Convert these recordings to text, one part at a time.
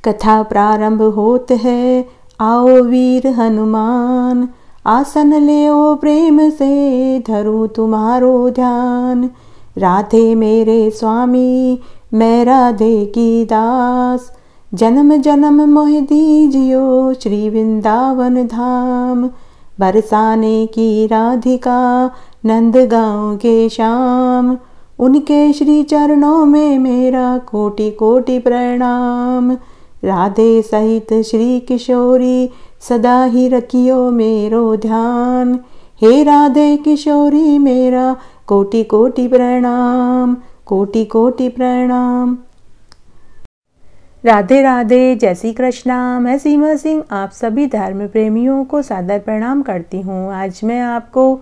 कथा प्रारंभ होत है, आओ वीर हनुमान, आसन लेओ प्रेम से, धरूं तुम्हारो ध्यान। राधे मेरे स्वामी, मैं राधे की दास, जन्म जन्म मोह दीजियो, श्री वृंदावन धाम। बरसाने की राधिका, नंद गाँव के श्याम, उनके श्री चरणों में मेरा कोटि कोटि प्रणाम। राधे सहित श्री किशोरी, सदा ही रखियो मेरो ध्यान। हे राधे किशोरी, मेरा कोटि कोटि प्रणाम, कोटि कोटि प्रणाम। राधे राधे, जय श्री कृष्णा। मैं सीमा सिंह आप सभी धर्म प्रेमियों को सादर प्रणाम करती हूँ। आज मैं आपको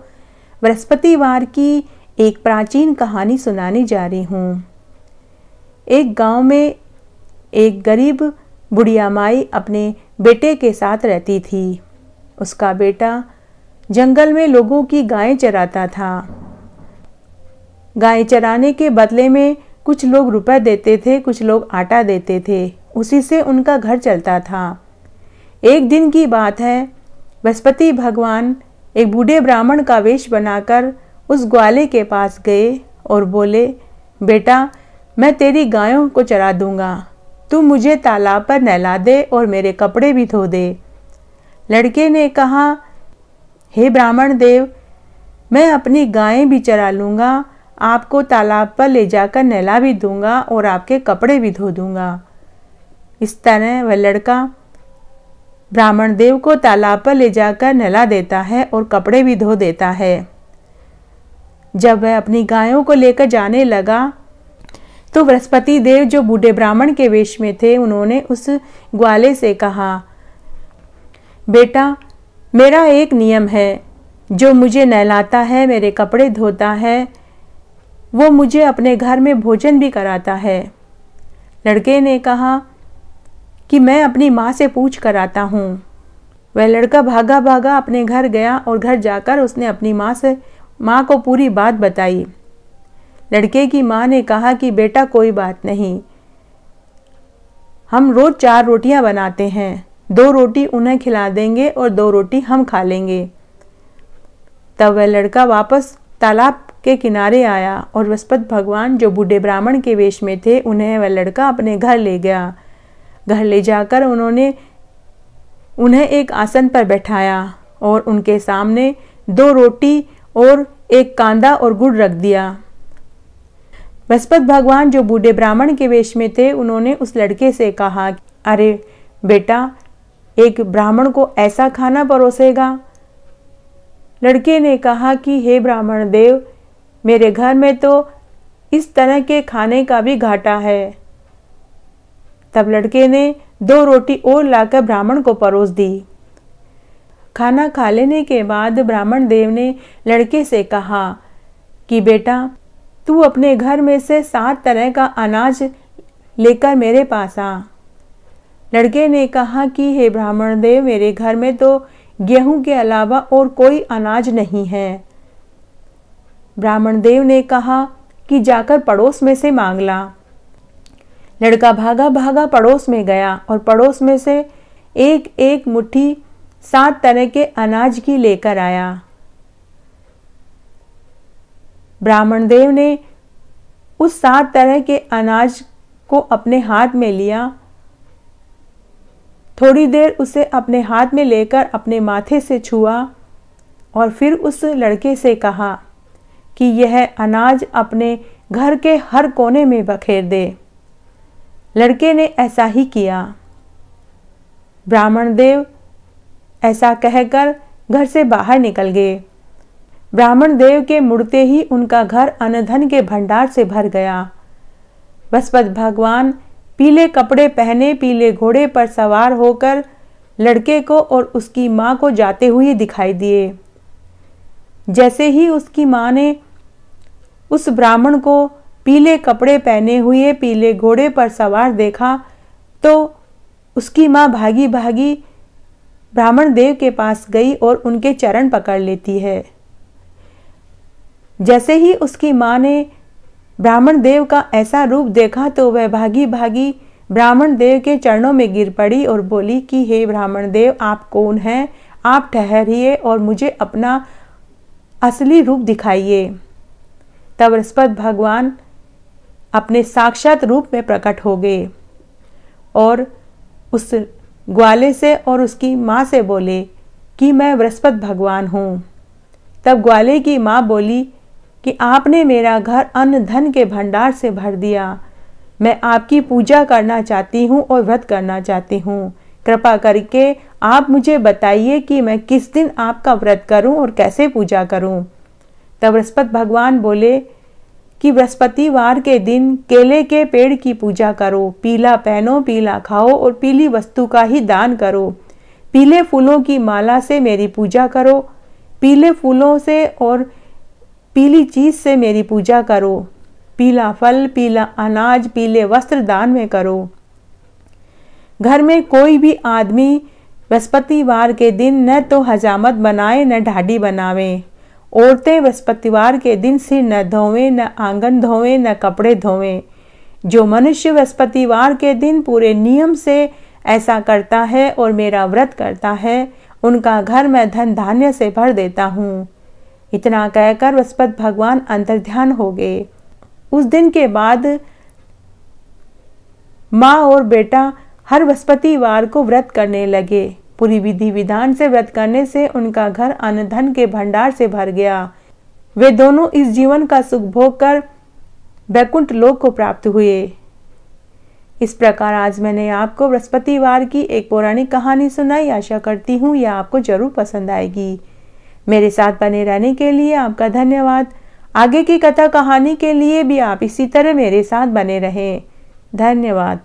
बृहस्पतिवार की एक प्राचीन कहानी सुनाने जा रही हूँ। एक गांव में एक गरीब बुढ़िया माई अपने बेटे के साथ रहती थी। उसका बेटा जंगल में लोगों की गायें चराता था। गायें चराने के बदले में कुछ लोग रुपए देते थे, कुछ लोग आटा देते थे। उसी से उनका घर चलता था। एक दिन की बात है, बृहस्पति भगवान एक बूढ़े ब्राह्मण का वेश बनाकर उस ग्वाले के पास गए और बोले, बेटा, मैं तेरी गायों को चरा दूंगा, तू मुझे तालाब पर नहला दे और मेरे कपड़े भी धो दे। लड़के ने कहा, हे ब्राह्मण देव, मैं अपनी गायें भी चरा लूँगा, आपको तालाब पर ले जाकर नहला भी दूंगा और आपके कपड़े भी धो दूंगा। इस तरह वह लड़का ब्राह्मण देव को तालाब पर ले जाकर नहला देता है और कपड़े भी धो देता है। जब वह अपनी गायों को लेकर जाने लगा तो बृहस्पति देव, जो बूढ़े ब्राह्मण के वेश में थे, उन्होंने उस ग्वाले से कहा, बेटा, मेरा एक नियम है, जो मुझे नहलाता है, मेरे कपड़े धोता है, वो मुझे अपने घर में भोजन भी कराता है। लड़के ने कहा कि मैं अपनी माँ से पूछ कर आता हूँ। वह लड़का भागा भागा अपने घर गया और घर जाकर उसने अपनी माँ को पूरी बात बताई। लड़के की माँ ने कहा कि बेटा, कोई बात नहीं, हम रोज 4 रोटियां बनाते हैं, 2 रोटी उन्हें खिला देंगे और 2 रोटी हम खा लेंगे। तब वह लड़का वापस तालाब के किनारे आया और बृहस्पति भगवान, जो बूढ़े ब्राह्मण के वेश में थे, उन्हें वह लड़का अपने घर ले गया। घर ले जाकर उन्होंने उन्हें एक आसन पर बैठाया और उनके सामने 2 रोटी और एक कांदा और गुड़ रख दिया। बृहस्पति भगवान, जो बूढ़े ब्राह्मण के वेश में थे, उन्होंने उस लड़के से कहा, अरे बेटा, एक ब्राह्मण को ऐसा खाना परोसेगा? लड़के ने कहा कि हे ब्राह्मण देव, मेरे घर में तो इस तरह के खाने का भी घाटा है। तब लड़के ने 2 रोटी और लाकर ब्राह्मण को परोस दी। खाना खा लेने के बाद ब्राह्मण देव ने लड़के से कहा कि बेटा, तू अपने घर में से 7 तरह का अनाज लेकर मेरे पास आ। लड़के ने कहा कि हे ब्राह्मण देव, मेरे घर में तो गेहूं के अलावा और कोई अनाज नहीं है। ब्राह्मण देव ने कहा कि जाकर पड़ोस में से मांग ला। लड़का भागा भागा पड़ोस में गया और पड़ोस में से एक एक मुट्ठी 7 तरह के अनाज की लेकर आया। ब्राह्मण देव ने उस 7 तरह के अनाज को अपने हाथ में लिया। थोड़ी देर उसे अपने हाथ में लेकर अपने माथे से छुआ और फिर उस लड़के से कहा कि यह अनाज अपने घर के हर कोने में बखेर दे। लड़के ने ऐसा ही किया। ब्राह्मण देव ऐसा कहकर घर से बाहर निकल गए। ब्राह्मण देव के मुड़ते ही उनका घर अन्न धन के भंडार से भर गया। बृहस्पति भगवान पीले कपड़े पहने पीले घोड़े पर सवार होकर लड़के को और उसकी माँ को जाते हुए दिखाई दिए। जैसे ही उसकी माँ ने उस ब्राह्मण को पीले कपड़े पहने हुए पीले घोड़े पर सवार देखा तो उसकी माँ भागी भागी ब्राह्मण देव के पास गई और उनके चरण पकड़ लेती है। जैसे ही उसकी माँ ने ब्राह्मण देव का ऐसा रूप देखा तो वह भागी भागी ब्राह्मण देव के चरणों में गिर पड़ी और बोली कि हे ब्राह्मण देव, आप कौन हैं? आप ठहरिए और मुझे अपना असली रूप दिखाइए। तब बृहस्पति भगवान अपने साक्षात रूप में प्रकट हो गए और उस ग्वाले से और उसकी माँ से बोले कि मैं बृहस्पति भगवान हूँ। तब ग्वाले की माँ बोली कि आपने मेरा घर अन्न धन के भंडार से भर दिया। मैं आपकी पूजा करना चाहती हूँ और व्रत करना चाहती हूँ। कृपा करके आप मुझे बताइए कि मैं किस दिन आपका व्रत करूँ और कैसे पूजा करूँ। तब बृहस्पति भगवान बोले कि बृहस्पतिवार के दिन केले के पेड़ की पूजा करो, पीला पहनो, पीला खाओ और पीली वस्तु का ही दान करो। पीले फूलों की माला से मेरी पूजा करो, पीले फूलों से और पीली चीज से मेरी पूजा करो। पीला फल, पीला अनाज, पीले वस्त्र दान में करो। घर में कोई भी आदमी बृहस्पतिवार के दिन न तो हजामत बनाए न ढाडी बनावे। औरतें बृहस्पतिवार के दिन सिर न धोवें, न आंगन धोवें, न कपड़े धोवें। जो मनुष्य बृहस्पतिवार के दिन पूरे नियम से ऐसा करता है और मेरा व्रत करता है, उनका घर मैं धन धान्य से भर देता हूँ। इतना कहकर बृहस्पति भगवान अंतर्ध्यान हो गए। उस दिन के बाद माँ और बेटा हर बृहस्पतिवार को व्रत करने लगे। पूरी विधि विधान से व्रत करने से उनका घर अन्न धन के भंडार से भर गया। वे दोनों इस जीवन का सुख भोग कर वैकुंठ लोक को प्राप्त हुए। इस प्रकार आज मैंने आपको बृहस्पतिवार की एक पौराणिक कहानी सुनाई। आशा करती हूँ यह आपको जरूर पसंद आएगी। मेरे साथ बने रहने के लिए आपका धन्यवाद। आगे की कथा कहानी के लिए भी आप इसी तरह मेरे साथ बने रहें। धन्यवाद।